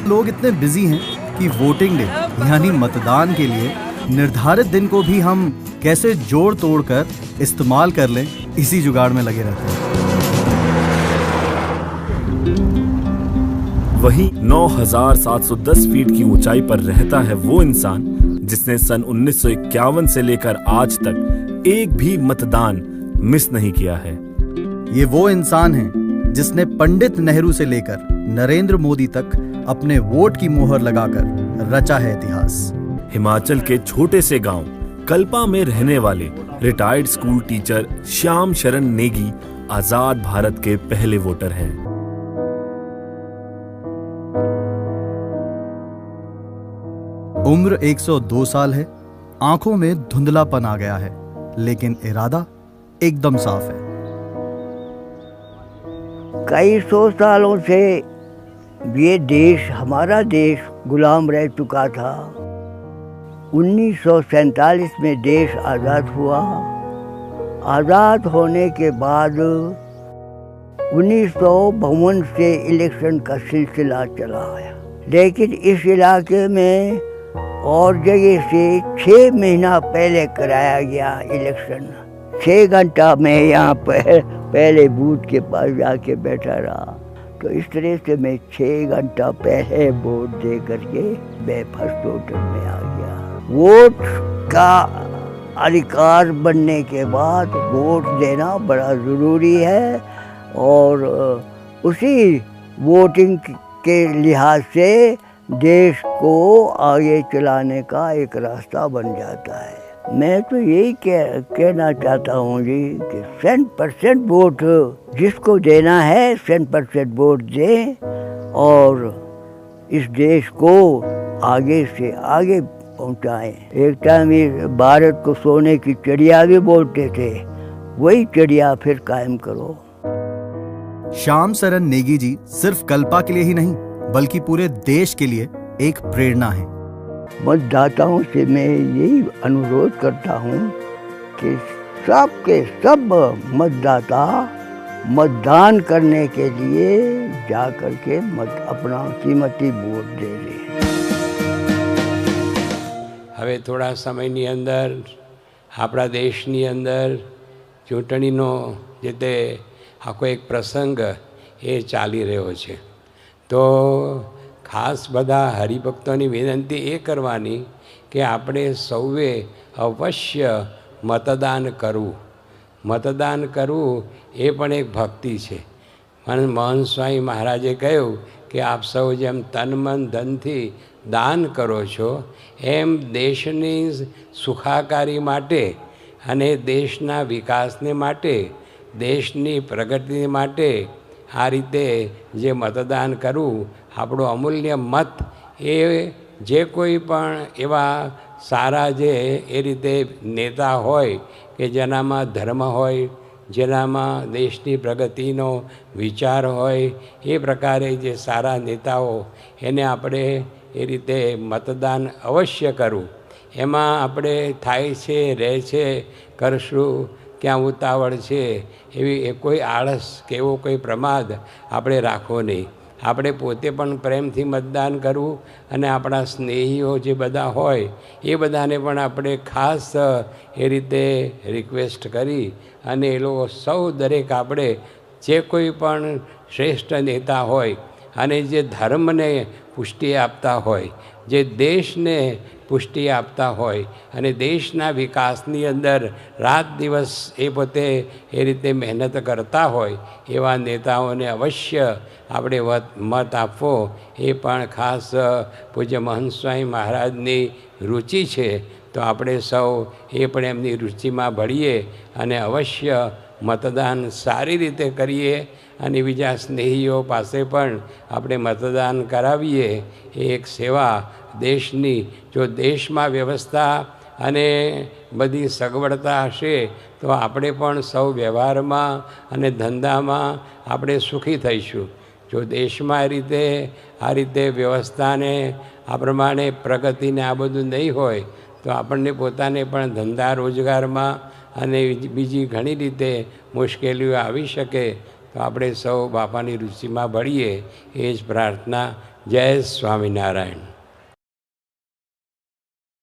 लोग इतने बिजी हैं कि वोटिंग डे यानी मतदान के लिए निर्धारित दिन को भी हम कैसे जोड़ तोड़ कर इस्तेमाल कर लें, इसी जुगाड़ में लगे रहते हैं। वहीं 9,710 फीट की ऊंचाई पर रहता है वो इंसान जिसने सन 1951 से लेकर आज तक एक भी मतदान मिस नहीं किया है। ये वो इंसान है जिसने पंडित नेहरू से लेकर नरेंद्र मोदी तक अपने वोट की मोहर लगाकर रचा है इतिहास। हिमाचल के छोटे से गांव कल्पा में रहने वाले रिटायर्ड स्कूल टीचर श्याम शरण नेगी आजाद भारत के पहले वोटर हैं। उम्र 102 साल है, आंखों में धुंधलापन आ गया है, लेकिन इरादा एकदम साफ है। कई सौ सालों से ये देश, हमारा देश गुलाम रह चुका था। 1947 में देश आज़ाद हुआ। आज़ाद होने के बाद 1952 से इलेक्शन का सिलसिला चला आया, लेकिन इस इलाके में और जगह से 6 महीना पहले कराया गया इलेक्शन। 6 घंटा मैं यहाँ पर पहले बूथ के पास जाके बैठा रहा, तो इस तरह से मैं 6 घंटा पहले वोट दे करके मैं फर्स्ट वोटर में आ गया। वोट का अधिकार बनने के बाद वोट देना बड़ा ज़रूरी है, और उसी वोटिंग के लिहाज से देश को आगे चलाने का एक रास्ता बन जाता है। मैं तो यही कहना चाहता हूँ जी कि 100% वोट जिसको देना है 100% वोट दें, और इस देश को आगे से आगे पहुँचाएं। एक टाइम ये भारत को सोने की चिड़िया भी बोलते थे, वही चिड़िया फिर कायम करो। श्याम शरण नेगी जी सिर्फ कल्पा के लिए ही नहीं बल्कि पूरे देश के लिए एक प्रेरणा है। मतदाताओं से मैं यही अनुरोध करता हूँ कि सब मतदाता मतदान करने के लिए जा कर के अपना कीमती वोट दे दें। હવે થોડા સમયની અંદર આપણા દેશની અંદર ચૂંટણીનો જે તે આખો એક પ્રસંગ એ ચાલી રહ્યો છે, તો ખાસ બધા હરિભક્તોની વિનંતી એ કરવાની કે આપણે સૌએ અવશ્ય મતદાન કરવું. મતદાન કરવું એ પણ એક ભક્તિ છે. મહંત સ્વામી મહારાજે કહ્યું કે આપ સૌ જેમ તન મન ધનથી દાન કરો છો, એમ દેશની સુખાકારી માટે અને દેશના વિકાસને માટે, દેશની પ્રગતિ માટે આ રીતે જે મતદાન કરવું, આપણો અમૂલ્ય મત એ જે કોઈ પણ એવા સારા જે એ રીતે નેતા હોય કે જેનામાં ધર્મ હોય, જેનામાં દેશની પ્રગતિનો વિચાર હોય, એ પ્રકારે જે સારા નેતાઓ એને આપણે એ રીતે મતદાન અવશ્ય કરવું. એમાં આપણે થાય છે, રહે છે, કરશું, ક્યાં ઉતાવળ છે, એવી કોઈ આળસ કે એવો કોઈ પ્રમાદ આપણે રાખવો નહીં. આપણે પોતે પણ પ્રેમથી મતદાન કરવું, અને આપણા સ્નેહીઓ જે બધા હોય એ બધાને પણ આપણે ખાસ એ રીતે રિક્વેસ્ટ કરી અને એ લોકો સૌ દરેક આપણે જે કોઈ પણ શ્રેષ્ઠ નેતા હોય અને જે ધર્મને પુષ્ટિ આપતા હોય, જે દેશને પુષ્ટિ આપતા હોય અને દેશના વિકાસની અંદર રાત દિવસ એ પોતે એ રીતે મહેનત કરતા હોય એવા નેતાઓને અવશ્ય આપણે મત આપવો. એ પણ ખાસ પૂજ્ય મહંત સ્વામી મહારાજની રુચિ છે, તો આપણે સૌ એ પણ એમની રુચિમાં ભળીએ અને અવશ્ય મતદાન સારી રીતે કરીએ અને બીજા સ્નેહીઓ પાસે પણ આપણે મતદાન કરાવીએ. એ એક સેવા દેશની. જો દેશમાં વ્યવસ્થા અને બધી સગવડતા હશે તો આપણે પણ સૌ વ્યવહારમાં અને ધંધામાં આપણે સુખી થઈશું. જો દેશમાં આ રીતે વ્યવસ્થાને આ પ્રમાણે પ્રગતિને આ બધું નહીં હોય તો આપણને પોતાને પણ ધંધા રોજગારમાં અને બીજી ઘણી રીતે મુશ્કેલીઓ આવી શકે. તો આપણે સૌ બાપાની રુચિમાં ભળીએ એ જ પ્રાર્થના. જય સ્વામિનારાયણ.